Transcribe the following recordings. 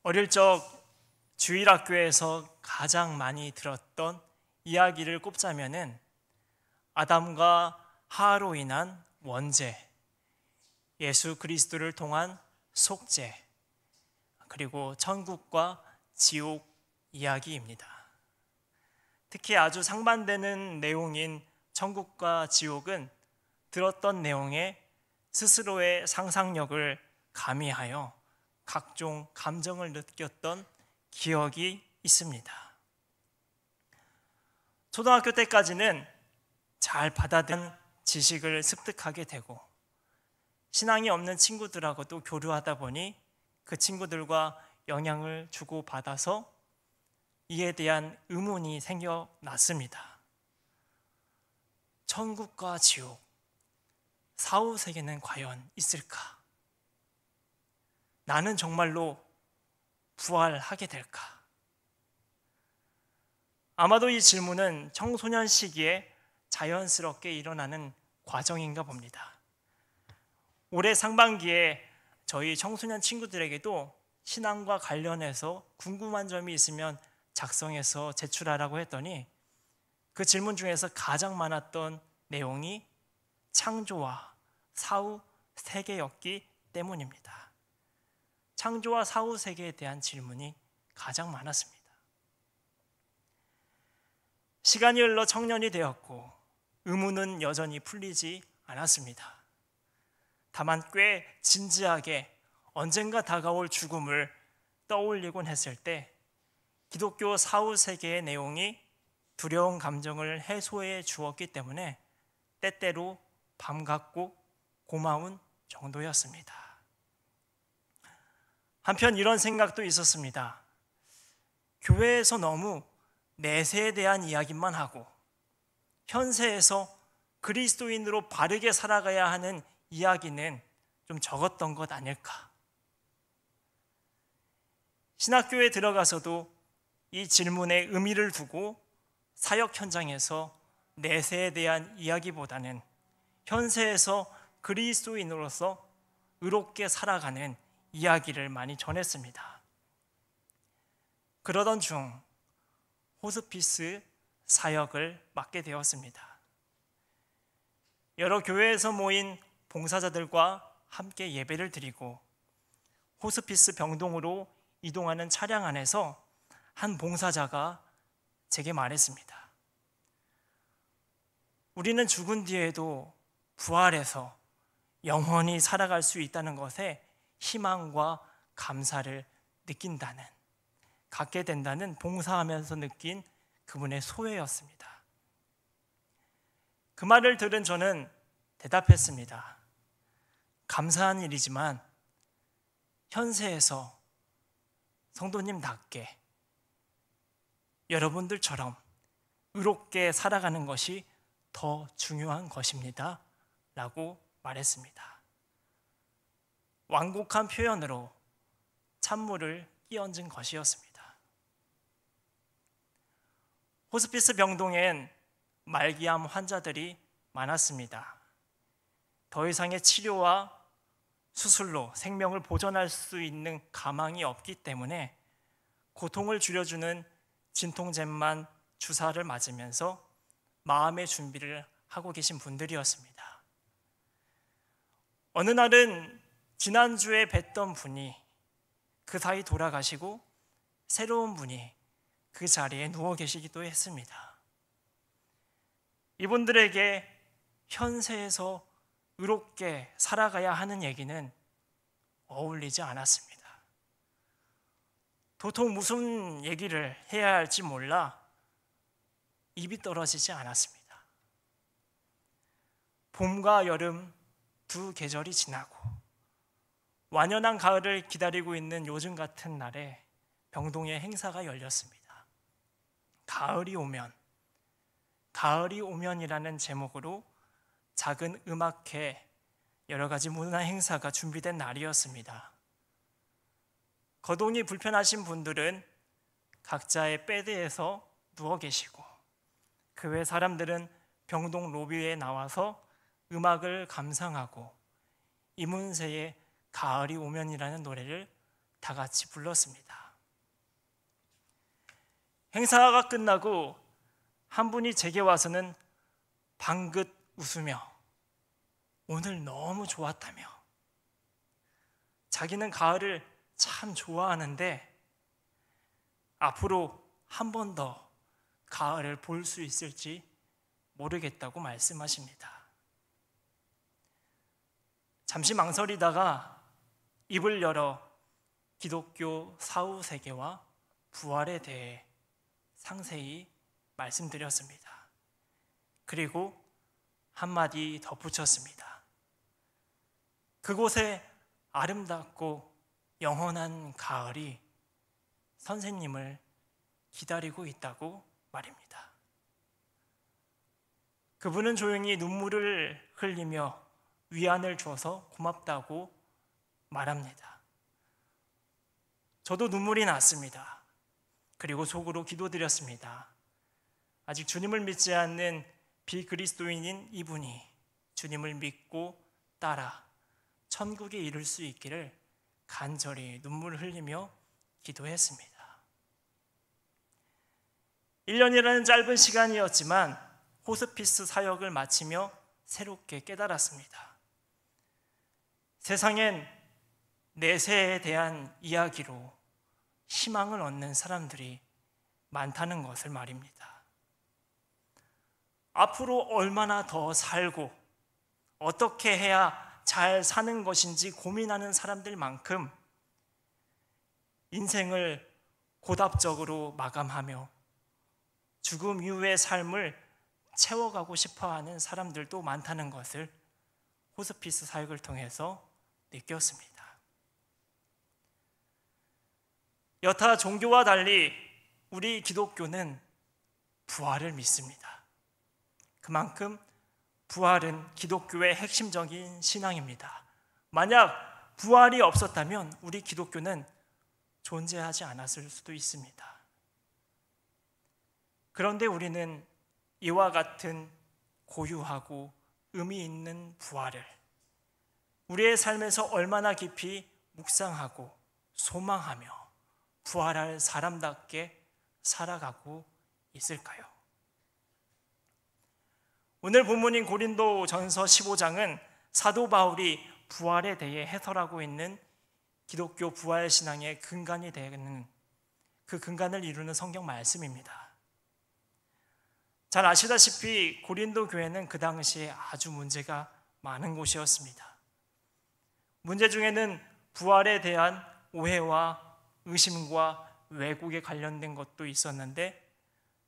어릴 적 주일학교에서 가장 많이 들었던 이야기를 꼽자면은 아담과 하와로 인한 원죄, 예수 그리스도를 통한 속죄, 그리고 천국과 지옥 이야기입니다. 특히 아주 상반되는 내용인 천국과 지옥은 들었던 내용에 스스로의 상상력을 가미하여 각종 감정을 느꼈던 기억이 있습니다. 초등학교 때까지는 잘 받아들인 지식을 습득하게 되고 신앙이 없는 친구들하고도 교류하다 보니 그 친구들과 영향을 주고받아서 이에 대한 의문이 생겨났습니다. 천국과 지옥, 사후세계는 과연 있을까? 나는 정말로 부활하게 될까? 아마도 이 질문은 청소년 시기에 자연스럽게 일어나는 과정인가 봅니다. 올해 상반기에 저희 청소년 친구들에게도 신앙과 관련해서 궁금한 점이 있으면 작성해서 제출하라고 했더니 그 질문 중에서 가장 많았던 내용이 창조와 사후 세계였기 때문입니다. 창조와 사후 세계에 대한 질문이 가장 많았습니다. 시간이 흘러 청년이 되었고 의문은 여전히 풀리지 않았습니다. 다만 꽤 진지하게 언젠가 다가올 죽음을 떠올리곤 했을 때 기독교 사후 세계의 내용이 두려운 감정을 해소해 주었기 때문에 때때로 반갑고 고마운 정도였습니다. 한편 이런 생각도 있었습니다. 교회에서 너무 내세에 대한 이야기만 하고 현세에서 그리스도인으로 바르게 살아가야 하는 이야기는 좀 적었던 것 아닐까? 신학교에 들어가서도 이 질문에 의미를 두고 사역 현장에서 내세에 대한 이야기보다는 현세에서 그리스도인으로서 의롭게 살아가는 이야기를 많이 전했습니다. 그러던 중 호스피스 사역을 맡게 되었습니다. 여러 교회에서 모인 봉사자들과 함께 예배를 드리고 호스피스 병동으로 이동하는 차량 안에서 한 봉사자가 제게 말했습니다. 우리는 죽은 뒤에도 부활해서 영원히 살아갈 수 있다는 것에 희망과 감사를 느낀다는, 갖게 된다는 봉사하면서 느낀 그분의 소회였습니다. 그 말을 들은 저는 대답했습니다. 감사한 일이지만 현세에서 성도님답게 여러분들처럼 의롭게 살아가는 것이 더 중요한 것입니다. 라고 말했습니다. 완곡한 표현으로 찬물을 끼얹은 것이었습니다. 호스피스 병동엔 말기암 환자들이 많았습니다. 더 이상의 치료와 수술로 생명을 보존할 수 있는 가망이 없기 때문에 고통을 줄여주는 진통제만 주사를 맞으면서 마음의 준비를 하고 계신 분들이었습니다. 어느 날은 지난주에 뵀던 분이 그 사이 돌아가시고 새로운 분이 그 자리에 누워 계시기도 했습니다. 이분들에게 현세에서 의롭게 살아가야 하는 얘기는 어울리지 않았습니다. 도통 무슨 얘기를 해야 할지 몰라 입이 떨어지지 않았습니다. 봄과 여름 두 계절이 지나고 완연한 가을을 기다리고 있는 요즘 같은 날에 병동의 행사가 열렸습니다. 가을이 오면이라는 제목으로 작은 음악회, 여러 가지 문화 행사가 준비된 날이었습니다. 거동이 불편하신 분들은 각자의 베드에서 누워 계시고 그 외 사람들은 병동 로비에 나와서 음악을 감상하고 이문세의 가을이 오면이라는 노래를 다 같이 불렀습니다. 행사가 끝나고 한 분이 제게 와서는 방긋 웃으며 오늘 너무 좋았다며, 자기는 가을을 참 좋아하는데 앞으로 한 번 더 가을을 볼 수 있을지 모르겠다고 말씀하십니다. 잠시 망설이다가 입을 열어 기독교 사후 세계와 부활에 대해 상세히 말씀드렸습니다. 그리고 한마디 덧붙였습니다. 그곳에 아름답고 영원한 가을이 선생님을 기다리고 있다고 말입니다. 그분은 조용히 눈물을 흘리며 위안을 줘서 고맙다고 말합니다. 저도 눈물이 났습니다. 그리고 속으로 기도드렸습니다. 아직 주님을 믿지 않는 비그리스도인인 이분이 주님을 믿고 따라 천국에 이룰 수 있기를 간절히 눈물을 흘리며 기도했습니다. 1년이라는 짧은 시간이었지만 호스피스 사역을 마치며 새롭게 깨달았습니다. 세상엔 내세에 대한 이야기로 희망을 얻는 사람들이 많다는 것을 말입니다. 앞으로 얼마나 더 살고 어떻게 해야 잘 사는 것인지 고민하는 사람들만큼 인생을 고답적으로 마감하며 죽음 이후의 삶을 채워가고 싶어하는 사람들도 많다는 것을 호스피스 사역을 통해서 느꼈습니다. 여타 종교와 달리 우리 기독교는 부활을 믿습니다. 그만큼 부활은 기독교의 핵심적인 신앙입니다. 만약 부활이 없었다면 우리 기독교는 존재하지 않았을 수도 있습니다. 그런데 우리는 이와 같은 고유하고 의미 있는 부활을 우리의 삶에서 얼마나 깊이 묵상하고 소망하며 부활할 사람답게 살아가고 있을까요? 오늘 본문인 고린도전서 15장은 사도 바울이 부활에 대해 해설하고 있는 기독교 부활 신앙의 근간이 되는 그 근간을 이루는 성경 말씀입니다. 잘 아시다시피 고린도 교회는 그 당시에 아주 문제가 많은 곳이었습니다. 문제 중에는 부활에 대한 오해와 의심과 왜곡에 관련된 것도 있었는데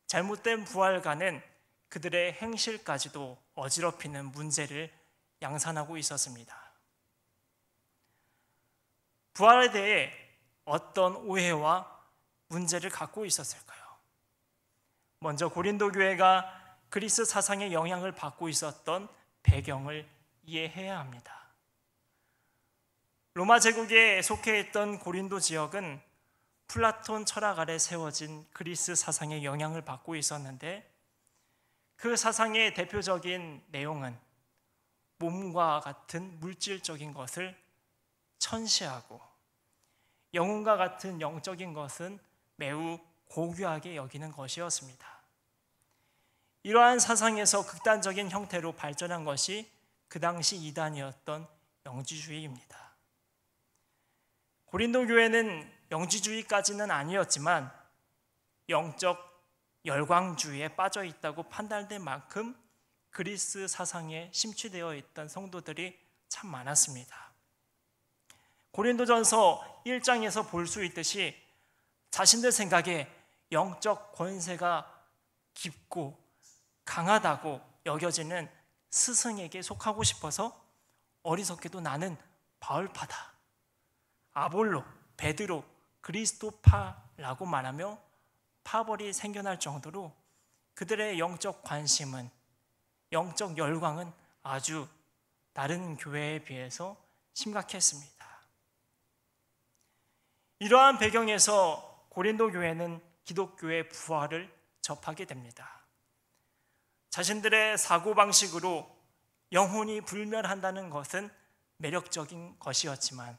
잘못된 부활과는 그들의 행실까지도 어지럽히는 문제를 양산하고 있었습니다. 부활에 대해 어떤 오해와 문제를 갖고 있었을까요? 먼저 고린도 교회가 그리스 사상의 영향을 받고 있었던 배경을 이해해야 합니다. 로마 제국에 속해 있던 고린도 지역은 플라톤 철학 아래 세워진 그리스 사상의 영향을 받고 있었는데 그 사상의 대표적인 내용은 몸과 같은 물질적인 것을 천시하고 영혼과 같은 영적인 것은 매우 고귀하게 여기는 것이었습니다. 이러한 사상에서 극단적인 형태로 발전한 것이 그 당시 이단이었던 영지주의입니다. 고린도 교회는 영지주의까지는 아니었지만 영적 열광주의에 빠져 있다고 판단된 만큼 그리스 사상에 심취되어 있던 성도들이 참 많았습니다. 고린도전서 1장에서 볼 수 있듯이 자신들 생각에 영적 권세가 깊고 강하다고 여겨지는 스승에게 속하고 싶어서 어리석게도 나는 바울파다, 아볼로, 베드로, 그리스도파라고 말하며 파벌이 생겨날 정도로 그들의 영적 관심은, 영적 열광은 아주 다른 교회에 비해서 심각했습니다. 이러한 배경에서 고린도 교회는 기독교의 부활을 접하게 됩니다. 자신들의 사고방식으로 영혼이 불멸한다는 것은 매력적인 것이었지만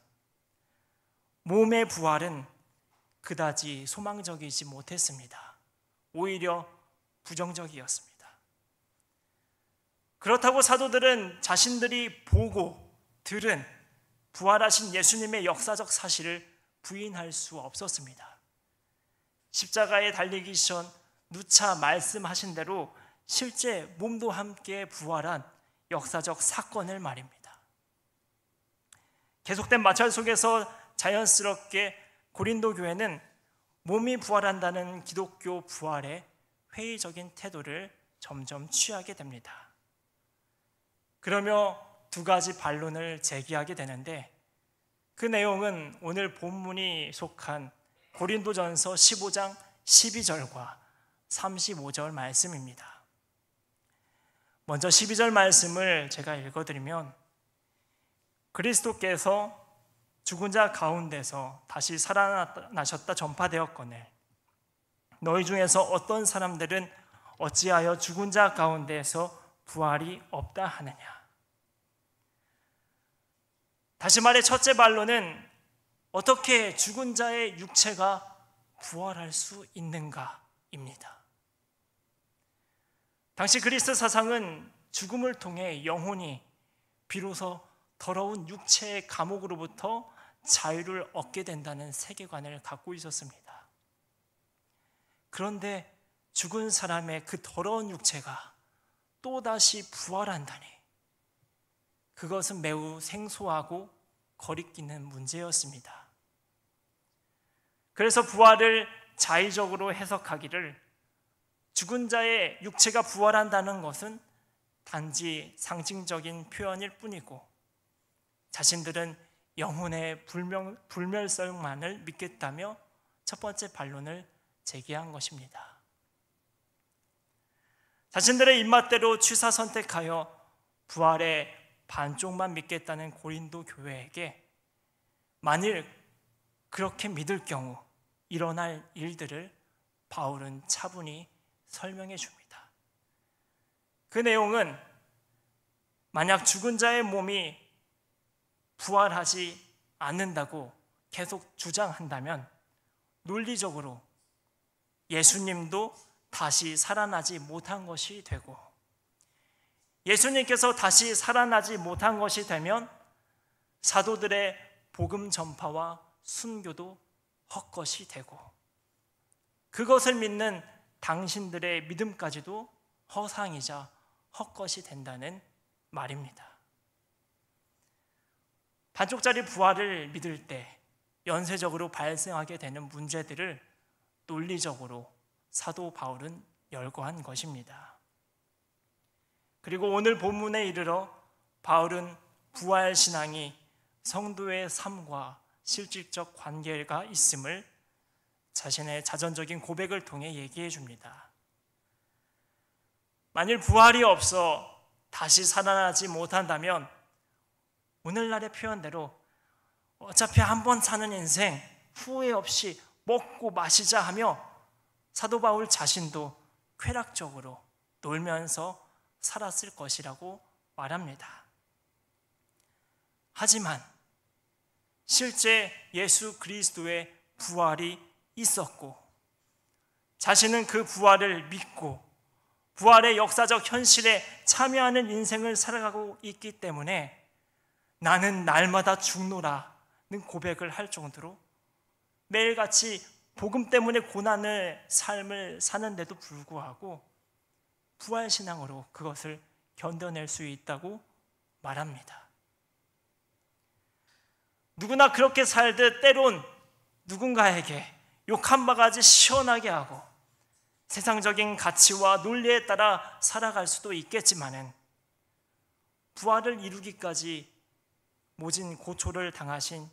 몸의 부활은 그다지 소망적이지 못했습니다. 오히려 부정적이었습니다. 그렇다고 사도들은 자신들이 보고 들은 부활하신 예수님의 역사적 사실을 부인할 수 없었습니다. 십자가에 달리기 전 누차 말씀하신 대로 실제 몸도 함께 부활한 역사적 사건을 말입니다. 계속된 마찰 속에서 자연스럽게 고린도 교회는 몸이 부활한다는 기독교 부활에 회의적인 태도를 점점 취하게 됩니다. 그러며 두 가지 반론을 제기하게 되는데, 그 내용은 오늘 본문이 속한 고린도전서 15장 12절과 35절 말씀입니다. 먼저 12절 말씀을 제가 읽어드리면, 그리스도께서 죽은 자 가운데서 다시 살아나셨다 전파되었거늘 너희 중에서 어떤 사람들은 어찌하여 죽은 자 가운데서 부활이 없다 하느냐. 다시 말해 첫째 반론은 어떻게 죽은 자의 육체가 부활할 수 있는가입니다. 당시 그리스 사상은 죽음을 통해 영혼이 비로소 더러운 육체의 감옥으로부터 자유를 얻게 된다는 세계관을 갖고 있었습니다. 그런데 죽은 사람의 그 더러운 육체가 또다시 부활한다니, 그것은 매우 생소하고 거리끼는 문제였습니다. 그래서 부활을 자의적으로 해석하기를 죽은 자의 육체가 부활한다는 것은 단지 상징적인 표현일 뿐이고 자신들은 영혼의 불멸성만을 믿겠다며 첫 번째 반론을 제기한 것입니다. 자신들의 입맛대로 취사 선택하여 부활의 반쪽만 믿겠다는 고린도 교회에게 만일 그렇게 믿을 경우 일어날 일들을 바울은 차분히 설명해 줍니다. 그 내용은 만약 죽은 자의 몸이 부활하지 않는다고 계속 주장한다면 논리적으로 예수님도 다시 살아나지 못한 것이 되고, 예수님께서 다시 살아나지 못한 것이 되면 사도들의 복음 전파와 순교도 헛것이 되고, 그것을 믿는 당신들의 믿음까지도 허상이자 헛것이 된다는 말입니다. 반쪽짜리 부활을 믿을 때 연쇄적으로 발생하게 되는 문제들을 논리적으로 사도 바울은 열거한 것입니다. 그리고 오늘 본문에 이르러 바울은 부활 신앙이 성도의 삶과 실질적 관계가 있음을 자신의 자전적인 고백을 통해 얘기해 줍니다. 만일 부활이 없어 다시 살아나지 못한다면 오늘날의 표현대로 어차피 한 번 사는 인생 후회 없이 먹고 마시자 하며 사도 바울 자신도 쾌락적으로 놀면서 살았을 것이라고 말합니다. 하지만 실제 예수 그리스도의 부활이 있었고 자신은 그 부활을 믿고 부활의 역사적 현실에 참여하는 인생을 살아가고 있기 때문에 나는 날마다 죽노라는 고백을 할 정도로 매일같이 복음 때문에 고난의 삶을 사는데도 불구하고 부활신앙으로 그것을 견뎌낼 수 있다고 말합니다. 누구나 그렇게 살듯 때론 누군가에게 욕 한 바가지 시원하게 하고 세상적인 가치와 논리에 따라 살아갈 수도 있겠지만은 부활을 이루기까지 모진 고초를 당하신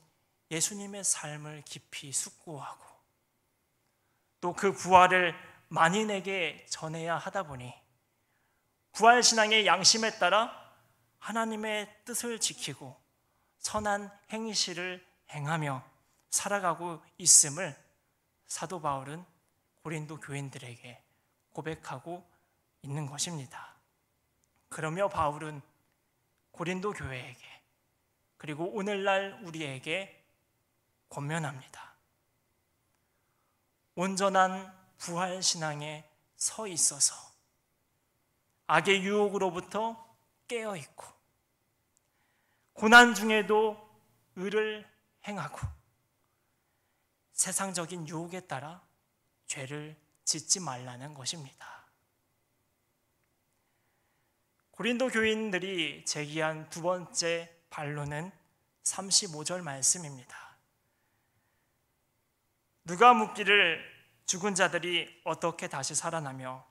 예수님의 삶을 깊이 숙고하고 또 그 부활을 만인에게 전해야 하다 보니 부활신앙의 양심에 따라 하나님의 뜻을 지키고 선한 행실을 행하며 살아가고 있음을 사도 바울은 고린도 교인들에게 고백하고 있는 것입니다. 그러며 바울은 고린도 교회에게 그리고 오늘날 우리에게 권면합니다. 온전한 부활 신앙에 서 있어서 악의 유혹으로부터 깨어 있고 고난 중에도 의를 행하고 세상적인 유혹에 따라 죄를 짓지 말라는 것입니다. 고린도 교인들이 제기한 두 번째 반론은 35절 말씀입니다. 누가 묻기를 죽은 자들이 어떻게 다시 살아나며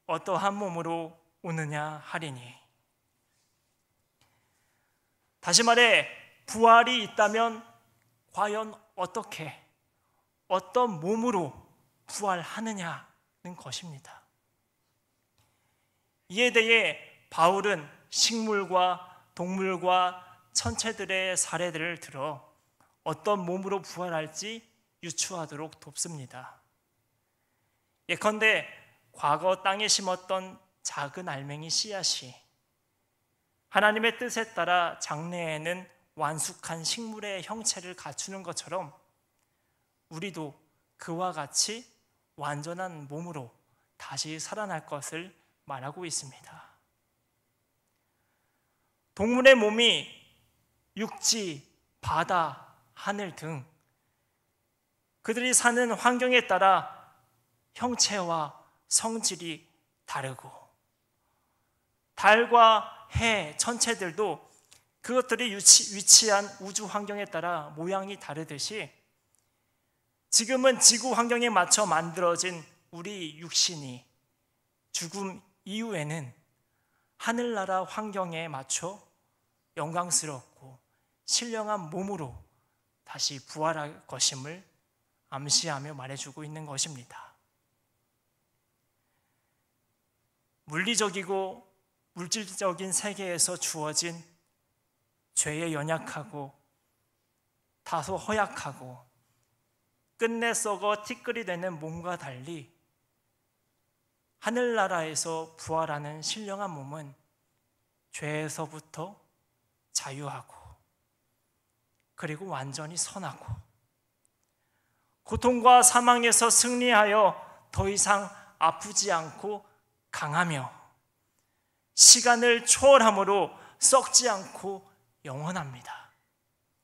어떠한 몸으로 오느냐 하리니. 다시 말해 부활이 있다면 과연 어떻게 어떤 몸으로 부활하느냐는 것입니다. 이에 대해 바울은 식물과 동물과 천체들의 사례들을 들어 어떤 몸으로 부활할지 유추하도록 돕습니다. 예컨대 과거 땅에 심었던 작은 알맹이 씨앗이 하나님의 뜻에 따라 장래에는 완숙한 식물의 형체를 갖추는 것처럼 우리도 그와 같이 완전한 몸으로 다시 살아날 것을 말하고 있습니다. 동물의 몸이 육지, 바다, 하늘 등 그들이 사는 환경에 따라 형체와 성질이 다르고 달과 해, 천체들도 그것들이 위치한 우주 환경에 따라 모양이 다르듯이 지금은 지구 환경에 맞춰 만들어진 우리 육신이 죽음 이후에는 하늘나라 환경에 맞춰 영광스럽고 신령한 몸으로 다시 부활할 것임을 암시하며 말해주고 있는 것입니다. 물리적이고 물질적인 세계에서 주어진 죄에 연약하고 다소 허약하고 끝내 썩어 티끌이 되는 몸과 달리 하늘나라에서 부활하는 신령한 몸은 죄에서부터 자유하고 그리고 완전히 선하고 고통과 사망에서 승리하여 더 이상 아프지 않고 강하며 시간을 초월함으로 썩지 않고 영원합니다.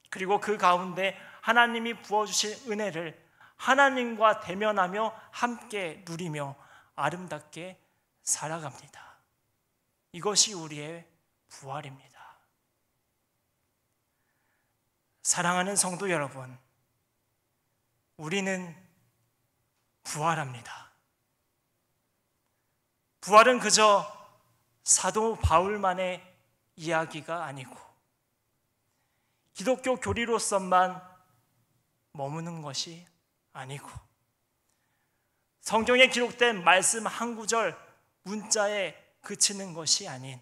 그리고 그 가운데 하나님이 부어주신 은혜를 하나님과 대면하며 함께 누리며 아름답게 살아갑니다. 이것이 우리의 부활입니다. 사랑하는 성도 여러분, 우리는 부활합니다. 부활은 그저 사도 바울만의 이야기가 아니고 기독교 교리로서만 머무는 것이 아니고 성경에 기록된 말씀 한 구절 문자에 그치는 것이 아닌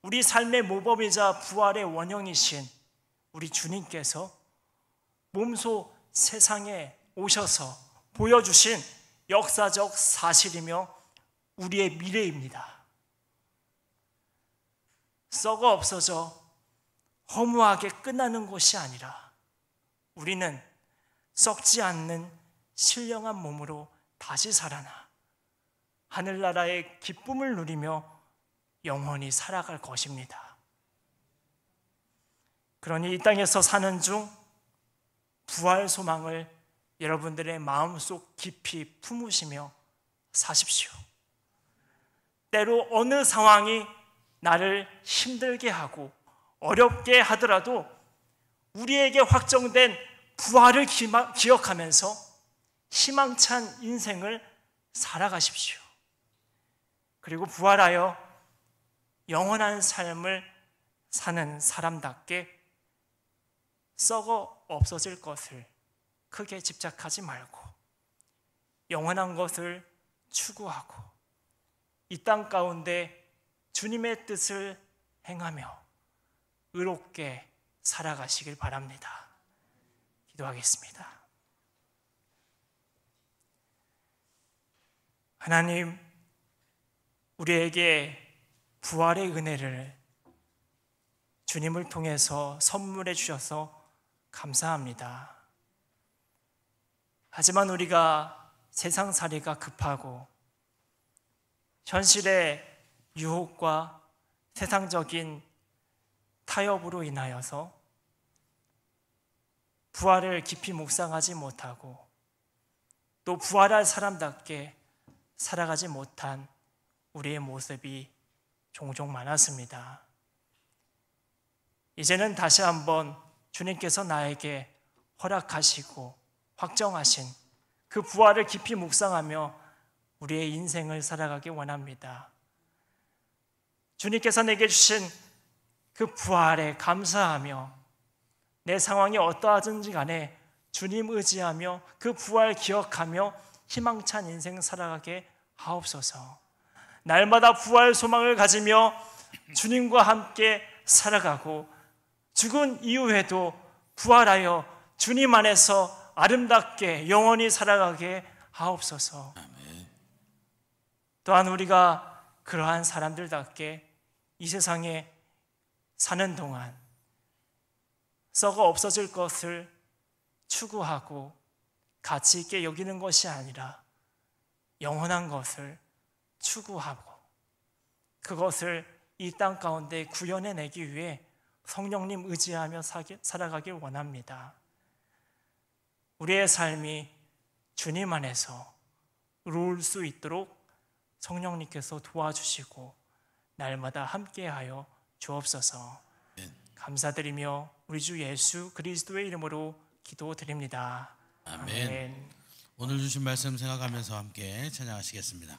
우리 삶의 모범이자 부활의 원형이신 우리 주님께서 몸소 세상에 오셔서 보여주신 역사적 사실이며 우리의 미래입니다. 썩어 없어져 허무하게 끝나는 것이 아니라 우리는 썩지 않는 신령한 몸으로 다시 살아나 하늘나라의 기쁨을 누리며 영원히 살아갈 것입니다. 그러니 이 땅에서 사는 중 부활 소망을 여러분들의 마음속 깊이 품으시며 사십시오. 때로 어느 상황이 나를 힘들게 하고 어렵게 하더라도 우리에게 확정된 부활을 기억하면서 희망찬 인생을 살아가십시오. 그리고 부활하여 영원한 삶을 사는 사람답게 썩어 없어질 것을 크게 집착하지 말고 영원한 것을 추구하고 이 땅 가운데 주님의 뜻을 행하며 의롭게 살아가시길 바랍니다. 기도하겠습니다. 하나님, 우리에게 부활의 은혜를 주님을 통해서 선물해 주셔서 감사합니다. 하지만 우리가 세상살이가 급하고 현실의 유혹과 세상적인 타협으로 인하여서 부활을 깊이 묵상하지 못하고 또 부활할 사람답게 살아가지 못한 우리의 모습이 종종 많았습니다. 이제는 다시 한번 주님께서 나에게 허락하시고 확정하신 그 부활을 깊이 묵상하며 우리의 인생을 살아가기 원합니다. 주님께서 내게 주신 그 부활에 감사하며 내 상황이 어떠하든지 간에 주님 의지하며 그 부활 기억하며 희망찬 인생 살아가게 하옵소서. 날마다 부활 소망을 가지며 주님과 함께 살아가고 죽은 이후에도 부활하여 주님 안에서 아름답게 영원히 살아가게 하옵소서. 또한 우리가 그러한 사람들답게 이 세상에 사는 동안 썩어 없어질 것을 추구하고 가치 있게 여기는 것이 아니라 영원한 것을 추구하고 그것을 이 땅 가운데 구현해내기 위해 성령님 의지하며 살아가길 원합니다. 우리의 삶이 주님 안에서 의로울 수 있도록 성령님께서 도와주시고 날마다 함께하여 주옵소서. 감사드리며 우리 주 예수 그리스도의 이름으로 기도드립니다. 아멘. 오늘 주신 말씀 생각하면서 함께 찬양하시겠습니다.